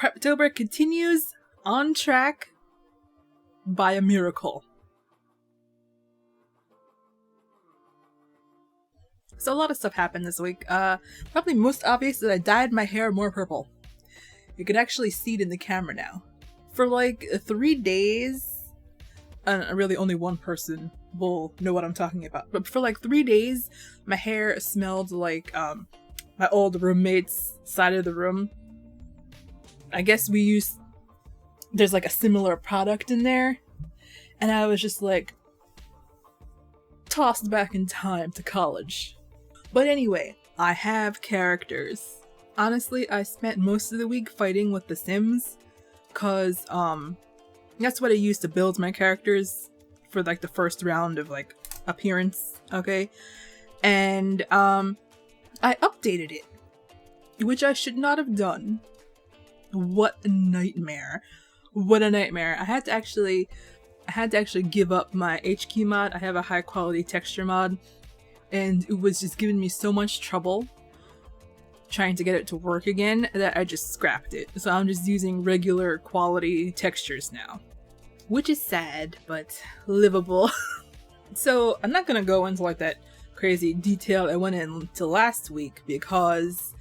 Preptober continues on track by a miracle. So a lot of stuff happened this week. Probably most obvious that I dyed my hair more purple. You can actually see it in the camera now. For like 3 days, really only one person will know what I'm talking about, but for like 3 days, my hair smelled like my old roommate's side of the room. I guess there's like a similar product in there, and I was just like tossed back in time to college. But anyway, I have characters. Honestly, I spent most of the week fighting with The Sims, cause that's what I used to build my characters for like the first round of like appearance, okay? And I updated it, which I should not have done. What a nightmare. What a nightmare. I had to actually give up my HQ mod. I have a high quality texture mod, and it was just giving me so much trouble trying to get it to work again that I just scrapped it. So I'm just using regular quality textures now, which is sad, but livable. So I'm not gonna go into like that crazy detail I went into last week because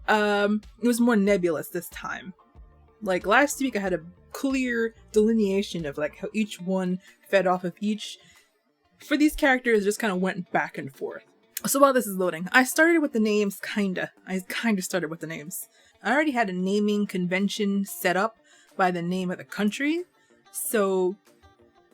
it was more nebulous this time. Like last week I had a clear delineation of like how each one fed off of each. For these characters, it just kind of went back and forth. So while this is loading, I started with the names, I kinda started with the names. I already had a naming convention set up by the name of the country, so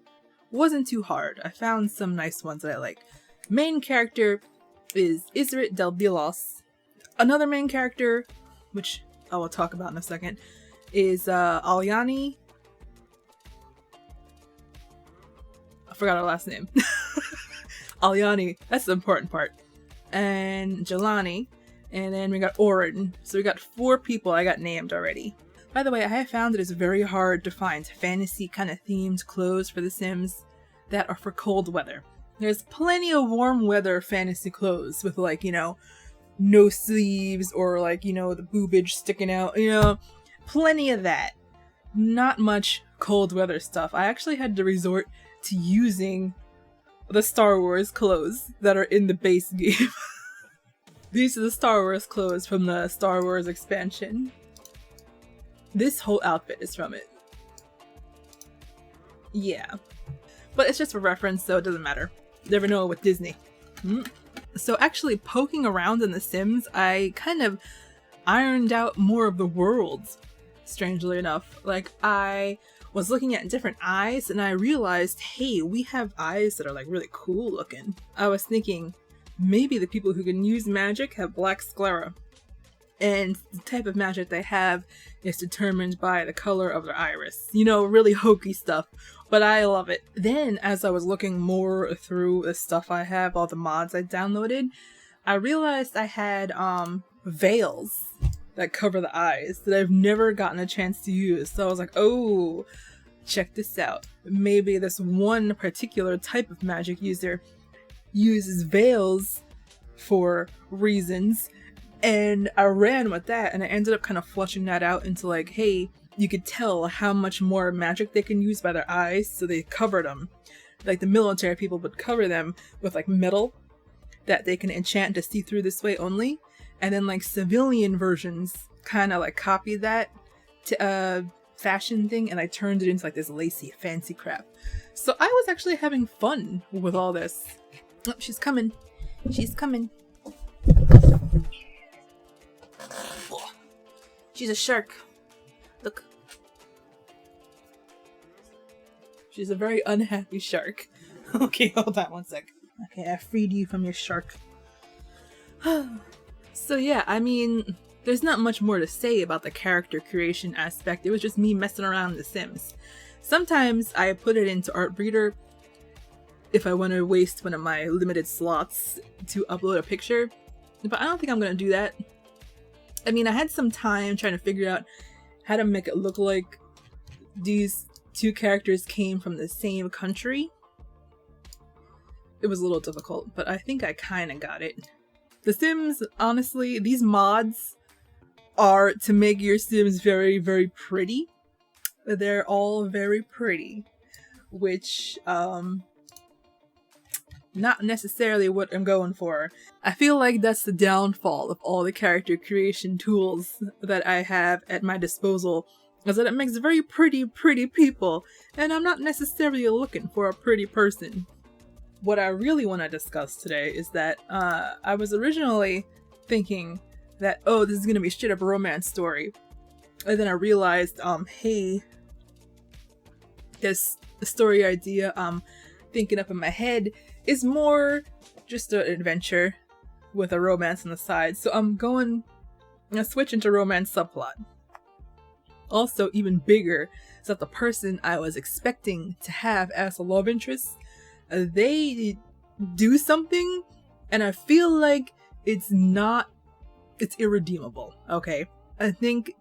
it wasn't too hard. I found some nice ones that I like. Main character is Isrit del Bilos. Another main character, which I will talk about in a second, is Alyani. I forgot her last name. Alyani, that's the important part. And Jelani. And then we got Orin. So we got 4 people I got named already. By the way, I have found that it's very hard to find fantasy kind of themed clothes for The Sims that are for cold weather. There's plenty of warm weather fantasy clothes with like, you know, no sleeves or like, you know, the boobage sticking out, you know, plenty of that. Not much cold weather stuff. I actually had to resort to using the Star Wars clothes that are in the base game. These are the Star Wars clothes from the Star Wars expansion. This whole outfit is from it. Yeah. But it's just for reference, so it doesn't matter. Never know with Disney. So actually poking around in The Sims, I kind of ironed out more of the worlds, strangely enough. Like, I was looking at different eyes and I realized, hey, we have eyes that are like really cool looking. I was thinking maybe the people who can use magic have black sclera, and the type of magic they have is determined by the color of their iris. You know, really hokey stuff, but I love it. Then as I was looking more through the stuff I have, all the mods I downloaded, I realized I had veils that cover the eyes that I've never gotten a chance to use. So I was like, oh, check this out. Maybe this one particular type of magic user uses veils for reasons. And I ran with that, and I ended up kind of flushing that out into like, hey, you could tell how much more magic they can use by their eyes, so they covered them. Like the military people would cover them with like metal that they can enchant to see through this way only. And then like civilian versions kind of like copied that to a fashion thing, and I turned it into like this lacy fancy crap. So I was actually having fun with all this. Oh, she's coming. She's coming. She's a shark. Look. She's a very unhappy shark. Okay, hold on one sec. Okay, I freed you from your shark. So yeah, I mean, there's not much more to say about the character creation aspect. It was just me messing around in The Sims. Sometimes I put it into Artbreeder if I want to waste one of my limited slots to upload a picture, but I don't think I'm gonna do that. I mean, I had some time trying to figure out how to make it look like these 2 characters came from the same country. It was a little difficult, but I think I kind of got it. The Sims, honestly, these mods are to make your Sims very, very pretty. They're all very pretty, which, not necessarily what I'm going for. I feel like that's the downfall of all the character creation tools that I have at my disposal, is that it makes very pretty people, and I'm not necessarily looking for a pretty person. What I really want to discuss today is that I was originally thinking that, oh, this is gonna be a straight up romance story, and then I realized, hey, this story idea I'm thinking up in my head is more just an adventure with a romance on the side, so I'm gonna switch into romance subplot. Also, even bigger is that the person I was expecting to have as a love interest, they do something, and I feel like it's irredeemable, okay? I think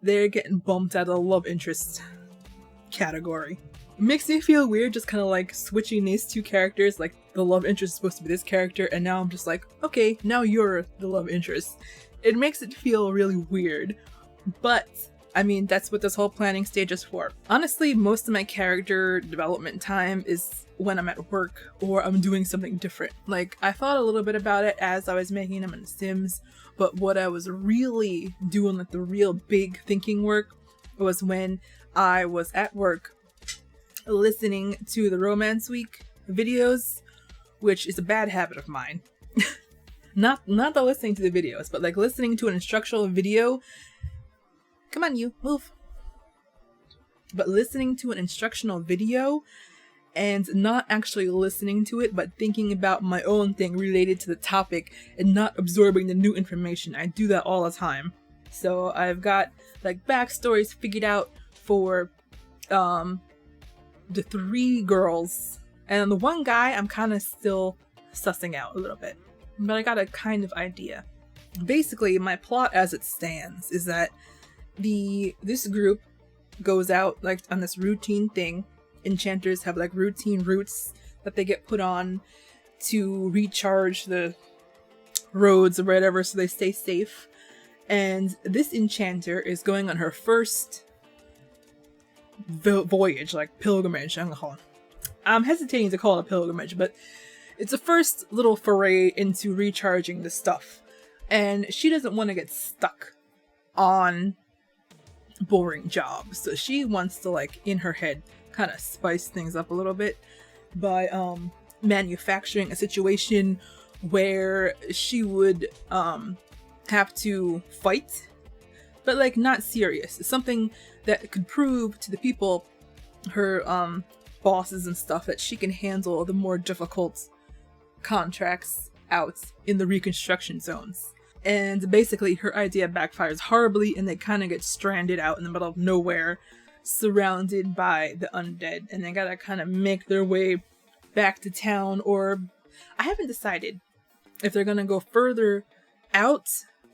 they're getting bumped out of the love interest category. It makes me feel weird just kind of like switching these two characters, like the love interest is supposed to be this character, and now I'm just like, okay, now you're the love interest. It makes it feel really weird, but I mean, that's what this whole planning stage is for. Honestly, most of my character development time is when I'm at work or I'm doing something different. Like, I thought a little bit about it as I was making them in The Sims, but what I was really doing, like the real big thinking work, was when I was at work listening to the Romance Week videos, which is a bad habit of mine. not the listening to the videos, but like listening to an instructional video. Come on, you, move. But listening to an instructional video and not actually listening to it, but thinking about my own thing related to the topic and not absorbing the new information. I do that all the time. So I've got like backstories figured out for the 3 girls, and the one guy I'm kind of still sussing out a little bit, but I got a kind of idea. Basically, my plot as it stands is that this group goes out like on this routine thing. Enchanters have like routine routes that they get put on to recharge the roads or whatever, so they stay safe. And this enchanter is going on her first voyage, like pilgrimage. I'm hesitating to call it a pilgrimage, but it's a first little foray into recharging the stuff. And she doesn't want to get stuck on boring jobs, so she wants to, like, in her head, kind of spice things up a little bit by manufacturing a situation where she would have to fight, but like not serious. It's something that could prove to the people, her bosses and stuff, that she can handle the more difficult contracts out in the reconstruction zones. And basically her idea backfires horribly, and they kind of get stranded out in the middle of nowhere, surrounded by the undead, and they gotta kind of make their way back to town, or I haven't decided if they're gonna go further out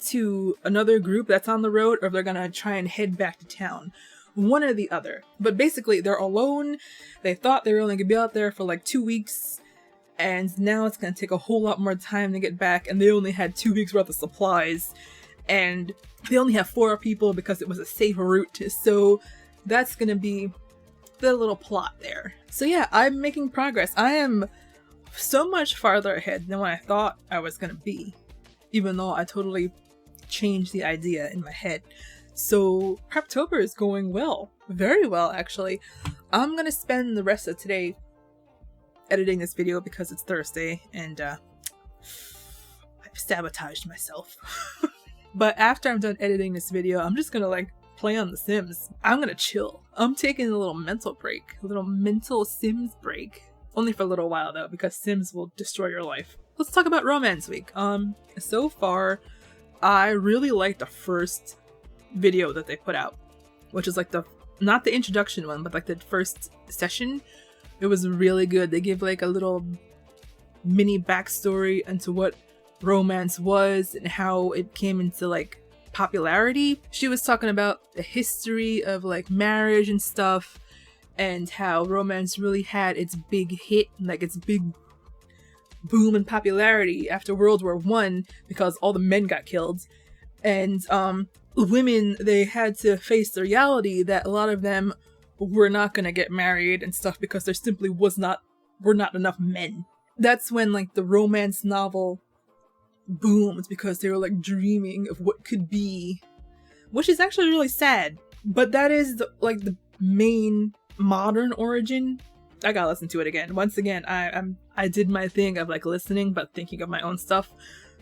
to another group that's on the road, or if they're gonna try and head back to town. One or the other. But basically, they're alone. They thought they were only gonna be out there for like 2 weeks, and now it's gonna take a whole lot more time to get back, and they only had 2 weeks worth of supplies, and they only have 4 people because it was a safe route, so that's gonna be the little plot there. So yeah, I'm making progress. I am so much farther ahead than what I thought I was gonna be, even though I totally changed the idea in my head. So Preptober is going well. Very well, actually. I'm gonna spend the rest of today editing this video because it's Thursday, and I've sabotaged myself. But after I'm done editing this video, I'm just gonna like play on The Sims. I'm gonna chill. I'm taking a little mental break. A little mental Sims break. Only for a little while though, because Sims will destroy your life. Let's talk about Romance Week. So far, I really like the first video that they put out, which is like not the introduction one, but like the first session. It was really good. They give like a little mini backstory into what romance was and how it came into like popularity. She was talking about the history of like marriage and stuff, and how romance really had its big hit, like its big boom in popularity after World War I because all the men got killed. And women, they had to face the reality that a lot of them were not gonna get married and stuff because there simply were not enough men. That's when like the romance novel boomed, because they were like dreaming of what could be, which is actually really sad. But that is the main modern origin. I gotta listen to it again. Once again, I did my thing of like listening but thinking of my own stuff,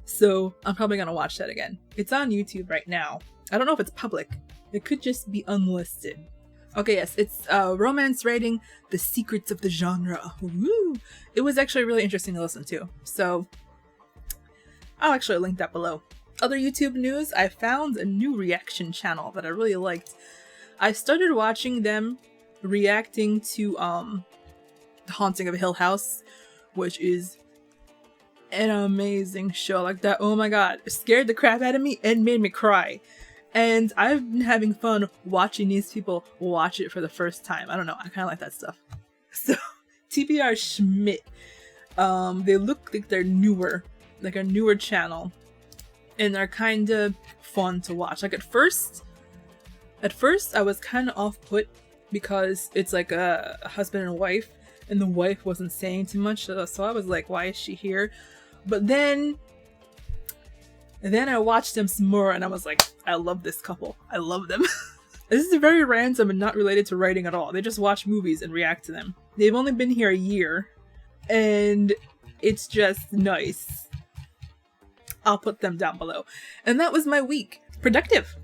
so I'm probably gonna watch that again. It's on YouTube right now. I don't know if it's public. It could just be unlisted. Okay, yes, it's romance writing, the secrets of the genre. Woo! It was actually really interesting to listen to, so I'll actually link that below. Other YouTube news, I found a new reaction channel that I really liked. I started watching them reacting to The Haunting of Hill House, which is an amazing show. Like that, oh my god, it scared the crap out of me and made me cry. And I've been having fun watching these people watch it for the first time. I don't know, I kind of like that stuff. So, TBR Schmidt, they look like they're newer, like a newer channel, and they're kind of fun to watch. Like at first I was kind of off-put because it's like a husband and wife, and the wife wasn't saying too much, so I was like, why is she here? But then I watched them some more and I was like, I love this couple. I love them. This is very random and not related to writing at all. They just watch movies and react to them. They've only been here a year and it's just nice. I'll put them down below. And that was my week. Productive.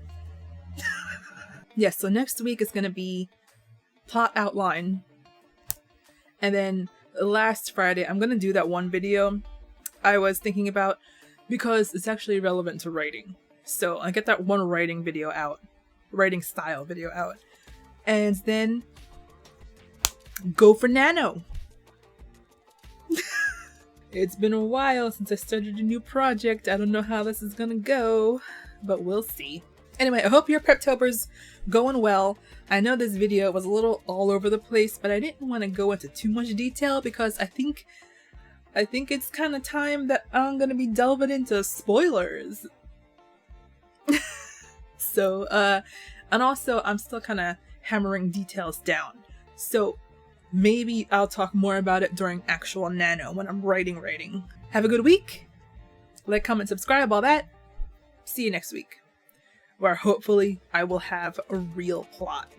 Yes, so next week is going to be plot outline. And then last Friday, I'm going to do that one video I was thinking about because it's actually relevant to writing. So I get that one writing video out, writing style video out, and then go for Nano. It's been a while since I started a new project. I don't know how this is gonna go, but we'll see. Anyway, I hope your Preptober's going well. I know this video was a little all over the place, but I didn't want to go into too much detail because I think it's kind of time that I'm gonna be delving into spoilers. So, and also I'm still kind of hammering details down. So maybe I'll talk more about it during actual Nano when I'm writing. Have a good week. Like, comment, subscribe, all that. See you next week, where hopefully I will have a real plot.